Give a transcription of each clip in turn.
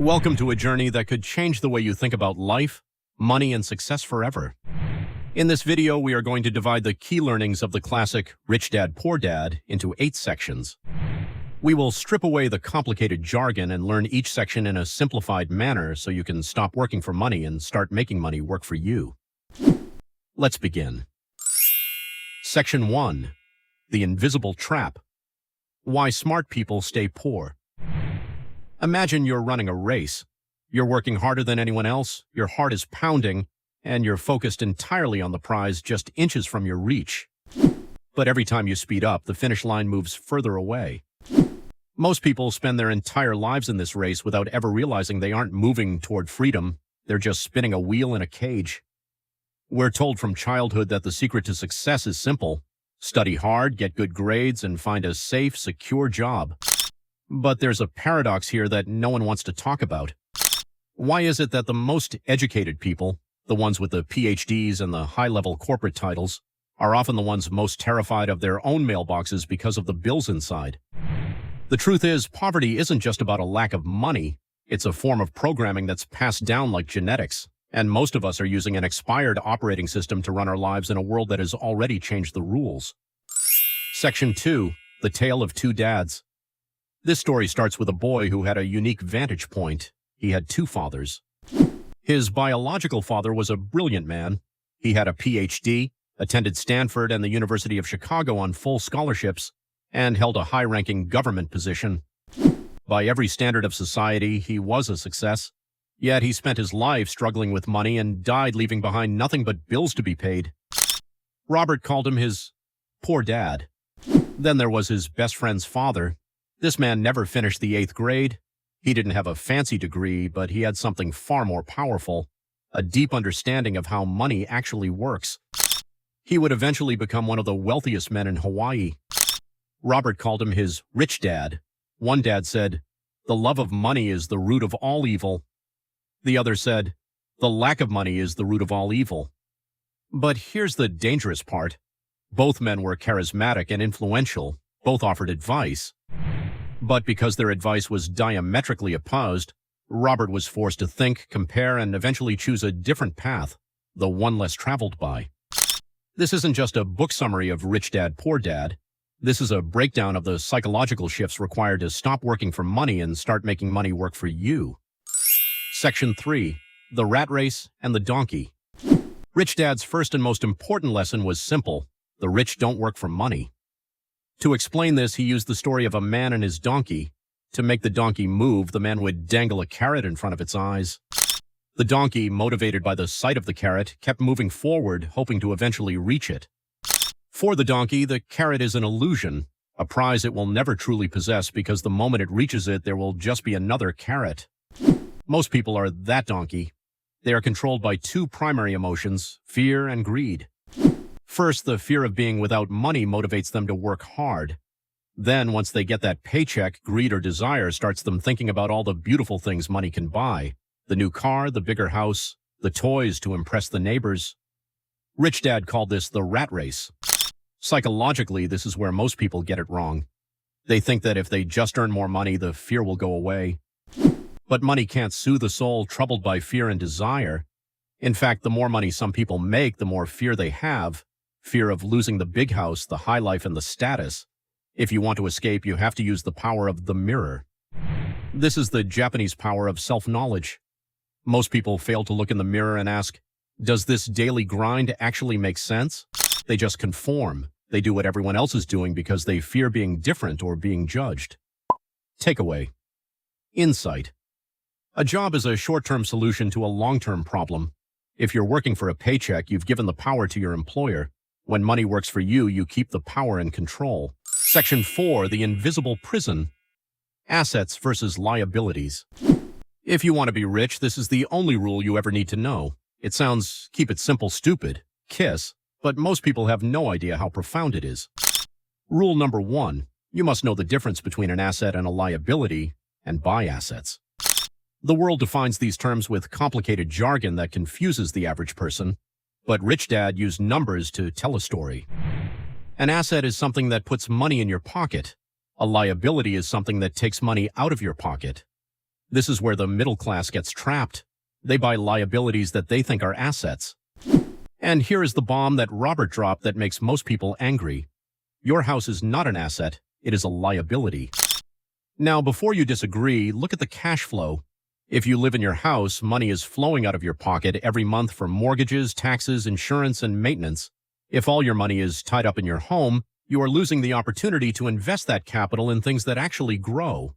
Welcome to a journey that could change the way you think about life, money, and success forever. In this video, we are going to divide the key learnings of the classic Rich Dad, Poor Dad into 8 sections. We will strip away the complicated jargon and learn each section in a simplified manner so you can stop working for money and start making money work for you. Let's begin. Section 1. The Invisible Trap. Why smart people stay poor. Imagine you're running a race. You're working harder than anyone else, your heart is pounding, and you're focused entirely on the prize just inches from your reach. But every time you speed up, the finish line moves further away. Most people spend their entire lives in this race without ever realizing they aren't moving toward freedom. They're just spinning a wheel in a cage. We're told from childhood that the secret to success is simple. Study hard, get good grades, and find a safe, secure job. But there's a paradox here that no one wants to talk about. Why is it that the most educated people, the ones with the PhDs and the high-level corporate titles, are often the ones most terrified of their own mailboxes because of the bills inside? The truth is, poverty isn't just about a lack of money. It's a form of programming that's passed down like genetics, and most of us are using an expired operating system to run our lives in a world that has already changed the rules. Section 2. The Tale of Two Dads. This story starts with a boy who had a unique vantage point. He had 2 fathers. His biological father was a brilliant man. He had a PhD, attended Stanford and the University of Chicago on full scholarships, and held a high-ranking government position. By every standard of society, he was a success. Yet he spent his life struggling with money and died leaving behind nothing but bills to be paid. Robert called him his poor dad. Then there was his best friend's father. This man never finished the 8th grade. He didn't have a fancy degree, but he had something far more powerful, a deep understanding of how money actually works. He would eventually become one of the wealthiest men in Hawaii. Robert called him his rich dad. One dad said, "The love of money is the root of all evil." The other said, "The lack of money is the root of all evil." But here's the dangerous part. Both men were charismatic and influential. Both offered advice. But because their advice was diametrically opposed, Robert was forced to think, compare, and eventually choose a different path, the one less traveled by. This isn't just a book summary of Rich Dad, Poor Dad. This is a breakdown of the psychological shifts required to stop working for money and start making money work for you. Section 3. The Rat Race and the Donkey. Rich Dad's first and most important lesson was simple. The rich don't work for money. To explain this, he used the story of a man and his donkey. To make the donkey move, the man would dangle a carrot in front of its eyes. The donkey, motivated by the sight of the carrot, kept moving forward, hoping to eventually reach it. For the donkey, the carrot is an illusion, a prize it will never truly possess because the moment it reaches it, there will just be another carrot. Most people are that donkey. They are controlled by 2 primary emotions, fear and greed. First, the fear of being without money motivates them to work hard. Then, once they get that paycheck, greed or desire starts them thinking about all the beautiful things money can buy. The new car, the bigger house, the toys to impress the neighbors. Rich Dad called this the rat race. Psychologically, this is where most people get it wrong. They think that if they just earn more money, the fear will go away. But money can't soothe a soul troubled by fear and desire. In fact, the more money some people make, the more fear they have. Fear of losing the big house, the high life, and the status. If you want to escape, you have to use the power of the mirror. This is the Japanese power of self-knowledge. Most people fail to look in the mirror and ask, does this daily grind actually make sense? They just conform. They do what everyone else is doing because they fear being different or being judged. Takeaway. Insight. A job is a short-term solution to a long-term problem. If you're working for a paycheck, you've given the power to your employer. When money works for you, you keep the power and control. Section 4. The Invisible Prison. Assets versus liabilities. If you want to be rich, this is the only rule you ever need to know. It sounds, keep it simple, stupid, kiss, but most people have no idea how profound it is. Rule number 1. You must know the difference between an asset and a liability, and buy assets. The world defines these terms with complicated jargon that confuses the average person. But Rich Dad used numbers to tell a story. An asset is something that puts money in your pocket. A liability is something that takes money out of your pocket. This is where the middle class gets trapped. They buy liabilities that they think are assets. And here is the bomb that Robert dropped that makes most people angry. Your house is not an asset, it is a liability. Now, before you disagree, look at the cash flow. If you live in your house, money is flowing out of your pocket every month for mortgages, taxes, insurance, and maintenance. If all your money is tied up in your home, you are losing the opportunity to invest that capital in things that actually grow.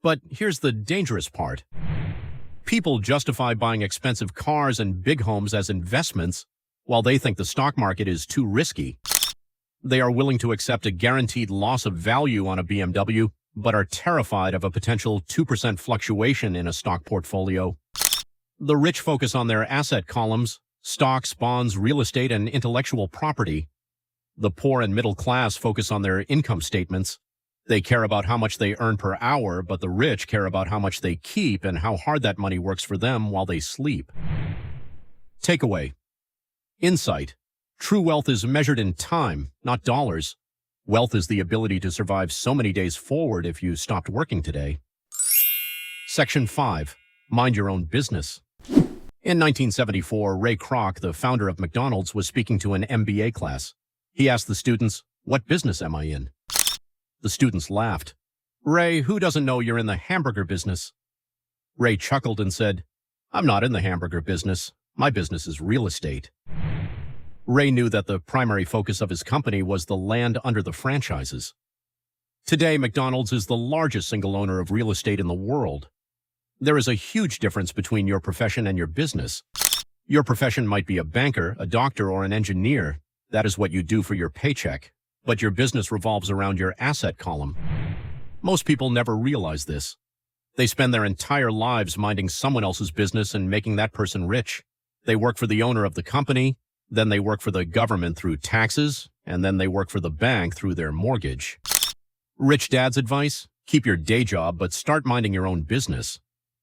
But here's the dangerous part. People justify buying expensive cars and big homes as investments, while they think the stock market is too risky. They are willing to accept a guaranteed loss of value on a BMW, but are terrified of a potential 2% fluctuation in a stock portfolio. The rich focus on their asset columns, stocks, bonds, real estate, and intellectual property. The poor and middle class focus on their income statements. They care about how much they earn per hour, but the rich care about how much they keep and how hard that money works for them while they sleep. Takeaway. Insight. True wealth is measured in time, not dollars. Wealth is the ability to survive so many days forward if you stopped working today. Section 5. Mind your own business. In 1974, Ray Kroc, the founder of McDonald's, was speaking to an MBA class. He asked the students, "What business am I in?" The students laughed. "Ray, who doesn't know you're in the hamburger business?" Ray chuckled and said, "I'm not in the hamburger business. My business is real estate." Ray knew that the primary focus of his company was the land under the franchises. Today, McDonald's is the largest single owner of real estate in the world. There is a huge difference between your profession and your business. Your profession might be a banker, a doctor, or an engineer. That is what you do for your paycheck. But your business revolves around your asset column. Most people never realize this. They spend their entire lives minding someone else's business and making that person rich. They work for the owner of the company, then they work for the government through taxes, and then they work for the bank through their mortgage. Rich Dad's advice? Keep your day job, but start minding your own business.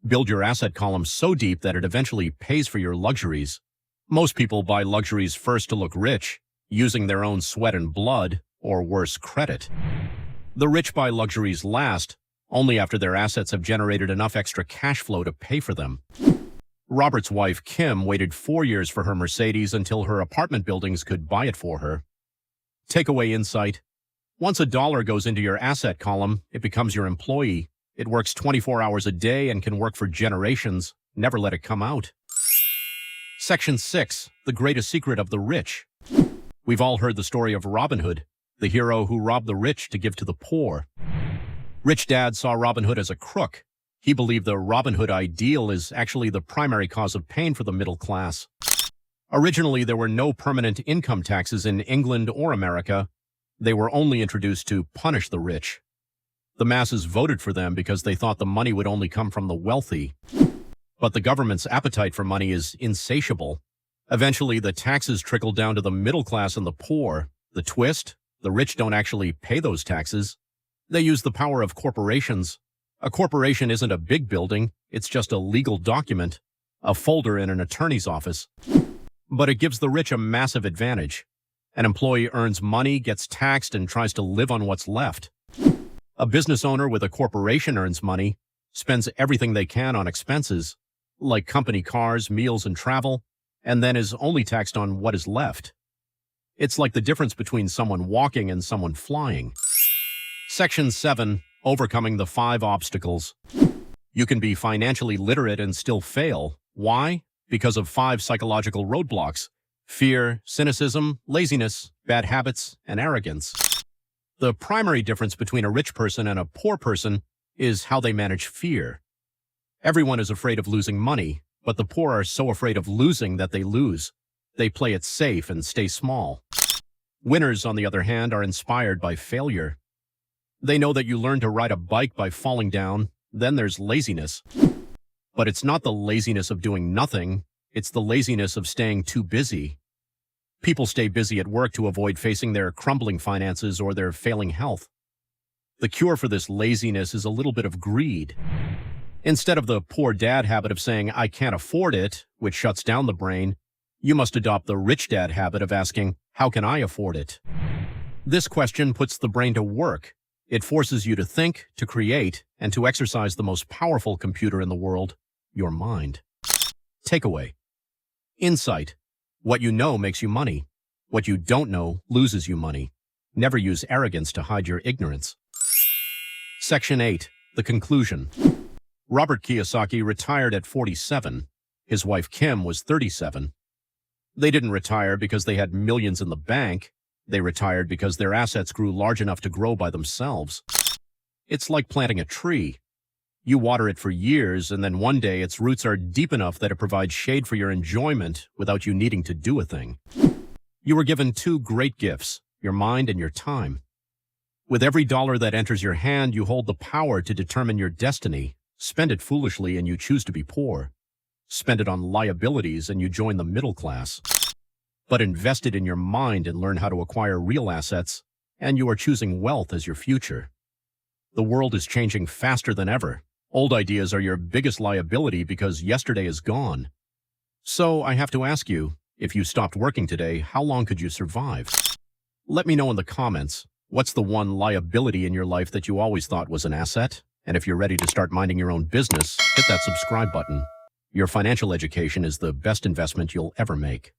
Build your asset column so deep that it eventually pays for your luxuries. Most people buy luxuries first to look rich, using their own sweat and blood, or worse, credit. The rich buy luxuries last, only after their assets have generated enough extra cash flow to pay for them. Robert's wife, Kim, waited 4 years for her Mercedes until her apartment buildings could buy it for her. Takeaway insight. Once a dollar goes into your asset column, it becomes your employee. It works 24 hours a day and can work for generations. Never let it come out. Section 6. The greatest secret of the rich. We've all heard the story of Robin Hood, the hero who robbed the rich to give to the poor. Rich Dad saw Robin Hood as a crook. He believed the Robin Hood ideal is actually the primary cause of pain for the middle class. Originally, there were no permanent income taxes in England or America. They were only introduced to punish the rich. The masses voted for them because they thought the money would only come from the wealthy. But the government's appetite for money is insatiable. Eventually, the taxes trickle down to the middle class and the poor. The twist? The rich don't actually pay those taxes. They use the power of corporations. A corporation isn't a big building, it's just a legal document, a folder in an attorney's office. But it gives the rich a massive advantage. An employee earns money, gets taxed, and tries to live on what's left. A business owner with a corporation earns money, spends everything they can on expenses, like company cars, meals, and travel, and then is only taxed on what is left. It's like the difference between someone walking and someone flying. Section 7. Overcoming the 5 obstacles. You can be financially literate and still fail. Why? Because of 5 psychological roadblocks: fear, cynicism, laziness, bad habits, and arrogance. The primary difference between a rich person and a poor person is how they manage fear. Everyone is afraid of losing money, but the poor are so afraid of losing that they lose. They play it safe and stay small. Winners, on the other hand, are inspired by failure. They know that you learn to ride a bike by falling down. Then there's laziness. But it's not the laziness of doing nothing. It's the laziness of staying too busy. People stay busy at work to avoid facing their crumbling finances or their failing health. The cure for this laziness is a little bit of greed. Instead of the poor dad habit of saying, "I can't afford it," which shuts down the brain, you must adopt the rich dad habit of asking, "How can I afford it?" This question puts the brain to work. It forces you to think, to create, and to exercise the most powerful computer in the world, your mind. Takeaway. Insight. What you know makes you money. What you don't know loses you money. Never use arrogance to hide your ignorance. Section 8. The conclusion. Robert Kiyosaki retired at 47. His wife Kim was 37. They didn't retire because they had millions in the bank. They retired because their assets grew large enough to grow by themselves. It's like planting a tree. You water it for years, and then one day its roots are deep enough that it provides shade for your enjoyment without you needing to do a thing. You were given two great gifts, your mind and your time. With every dollar that enters your hand, you hold the power to determine your destiny. Spend it foolishly and you choose to be poor. Spend it on liabilities and you join the middle class. But invest it in your mind and learn how to acquire real assets, and you are choosing wealth as your future. The world is changing faster than ever. Old ideas are your biggest liability because yesterday is gone. So I have to ask you, if you stopped working today, how long could you survive? Let me know in the comments, what's the one liability in your life that you always thought was an asset? And if you're ready to start minding your own business, hit that subscribe button. Your financial education is the best investment you'll ever make.